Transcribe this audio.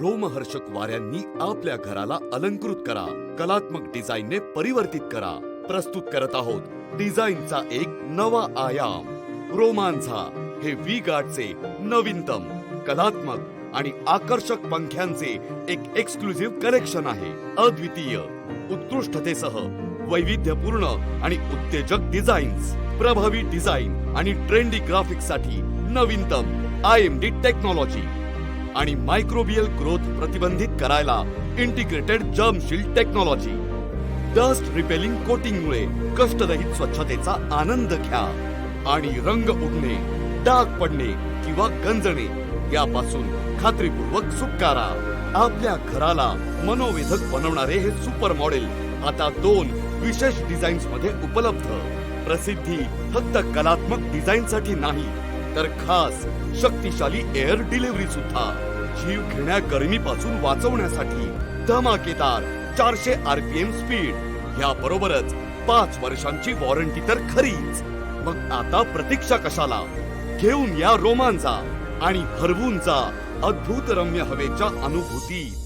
रोमहर्षक वाऱ्यांनी आपल्या घराला अलंकृत करा, कलात्मक डिझाईनने परिवर्तित करा. प्रस्तुत करत आहोत डिझाईनचा एक नवा आयाम. रोमांझा हे व्ही गार्डचे नवीनतम कलात्मक आणि आकर्षक पंख्यांचे एक एक्सक्लुझिव्ह कलेक्शन आहे. अद्वितीय उत्कृष्टतेसह वैविध्यपूर्ण आणि उत्तेजक डिझाईन्स, प्रभावी डिझाईन आणि ट्रेंडी ग्राफिक्ससाठी नवीनतम IMD टेक्नॉलॉजी आणि मायक्रोबियल ग्रोथ प्रतिबंधित करायला इंटिग्रेटेड जर्मशील्ड टेक्नॉलॉजी. डस्ट रिपेलिंग कोटिंगमुळे कष्टरहित स्वच्छतेचा आनंद घ्या आणि रंग उडणे, डाग पडणे किंवा गंजणे यापासून खात्रीपूर्वक सुटकारा. आपल्या घराला मनोवेधक बनवणारे हे सुपर मॉडेल आता 2 विशेष डिझाईन्स मध्ये उपलब्ध. प्रसिद्धी फक्त कलात्मक डिझाईनसाठी नाही, तर खास शक्तिशाली एअर डिलिव्हरी सुद्धा. जीव घेण्या गरमीपासून वाचवण्यासाठी धमाकेदार 400 RPM स्पीड, याबरोबरच 5 वर्षांची वॉरंटी तर खरीच. मग आता प्रतीक्षा कशाला? घेऊन या रोमांचा आणि हरवून जा अद्भुत रम्य हवेच्या अनुभूतीत.